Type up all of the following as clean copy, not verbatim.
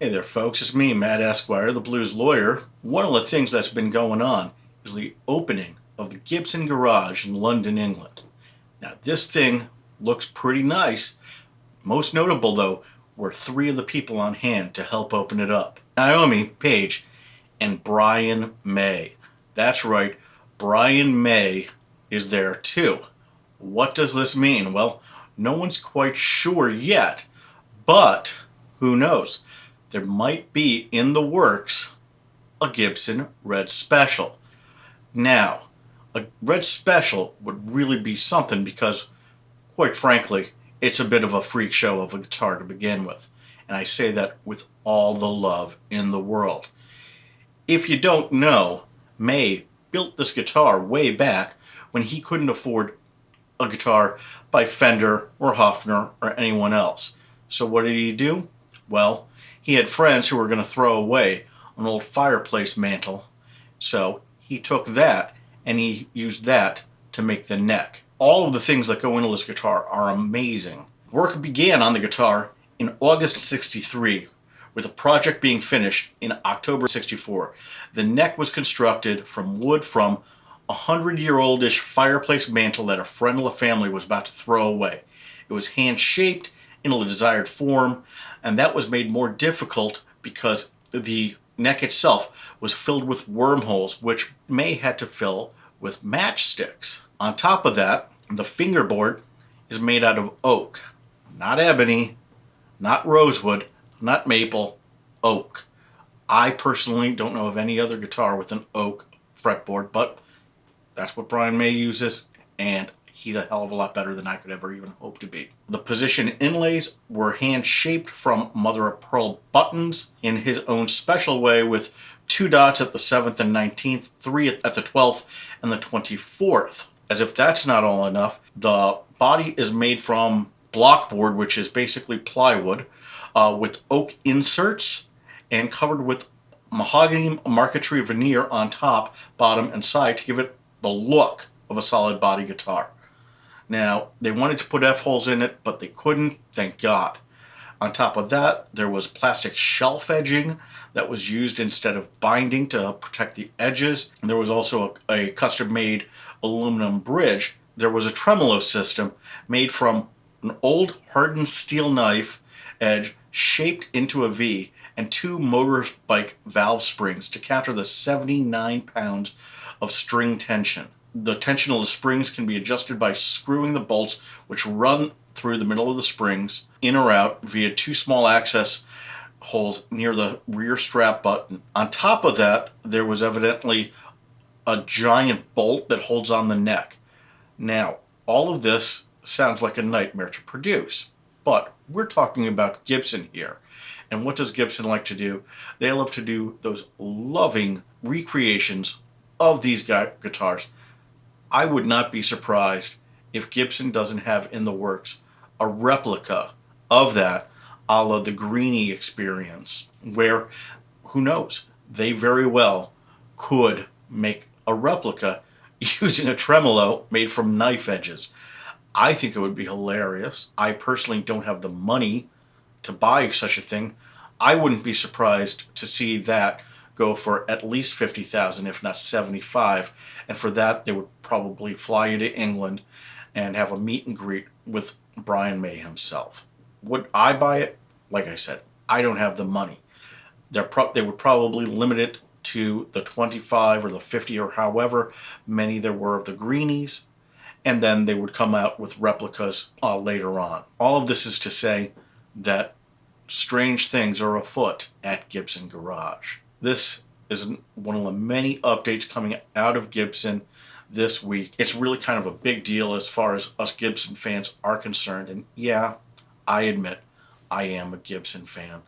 Hey there, folks. It's me, Matt Esquire, the blues lawyer. One of the things that's been going on is the opening of the Gibson Garage in London, England. Now, this thing looks pretty nice. Most notable, though, were three of the people on hand to help open it up: Naomi, Paige, and Brian May. That's right, Brian May is there too. What does this mean? Well, no one's quite sure yet, but who knows? There might be in the works a Gibson Red Special. Now, a Red Special would really be something because, quite frankly, it's a bit of a freak show of a guitar to begin with. And I say that with all the love in the world. If you don't know, May built this guitar way back when he couldn't afford a guitar by Fender or Hofner or anyone else. So what did he do? Well, he had friends who were going to throw away an old fireplace mantle, so he took that and he used that to make the neck. All of the things that go into this guitar are amazing. Work began on the guitar in August '63, with the project being finished in October '64. The neck was constructed from wood from a 100-year-oldish fireplace mantle that a friend of the family was about to throw away. It was hand-shaped in a desired form, and that was made more difficult because the neck itself was filled with wormholes, which May had to fill with matchsticks. On top of that, the fingerboard is made out of oak, not ebony, not rosewood, not maple, oak. I personally don't know of any other guitar with an oak fretboard, but that's what Brian May uses, and he's a hell of a lot better than I could ever even hope to be. The position inlays were hand-shaped from mother-of-pearl buttons in his own special way, with 2 dots at the 7th and 19th, 3 at the 12th, and the 24th. As if that's not all enough, the body is made from blockboard, which is basically plywood, with oak inserts and covered with mahogany marquetry veneer on top, bottom, and side to give it the look of a solid body guitar. Now, they wanted to put F-holes in it, but they couldn't, thank God. On top of that, there was plastic shelf edging that was used instead of binding to protect the edges. And there was also a custom-made aluminum bridge. There was a tremolo system made from an old hardened steel knife edge shaped into a V and 2 motorbike valve springs to counter the 79 pounds of string tension. The tension of the springs can be adjusted by screwing the bolts, which run through the middle of the springs, in or out via 2 small access holes near the rear strap button. On top of that, there was evidently a giant bolt that holds on the neck. Now, all of this sounds like a nightmare to produce, but we're talking about Gibson here. And what does Gibson like to do? They love to do those loving recreations of these guitars. I would not be surprised if Gibson doesn't have in the works a replica of that, a la the Greenie experience, where, who knows, they very well could make a replica using a tremolo made from knife edges. I think it would be hilarious. I personally don't have the money to buy such a thing. I wouldn't be surprised to see that go for at least $50,000, if not $75,000, and for that they would probably fly you to England and have a meet and greet with Brian May himself. Would I buy it? Like I said, I don't have the money. They would probably limit it to the 25 or the 50 or however many there were of the Greenies, and then they would come out with replicas later on. All of this is to say that strange things are afoot at Gibson Garage. This is one of the many updates coming out of Gibson this week. It's really kind of a big deal as far as us Gibson fans are concerned. And yeah, I admit I am a Gibson fan.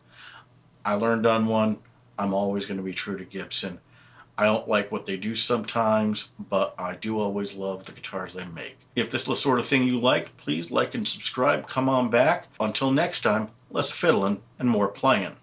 I learned on one. I'm always going to be true to Gibson. I don't like what they do sometimes, but I do always love the guitars they make. If this is the sort of thing you like, please like and subscribe. Come on back. Until next time, less fiddling and more playing.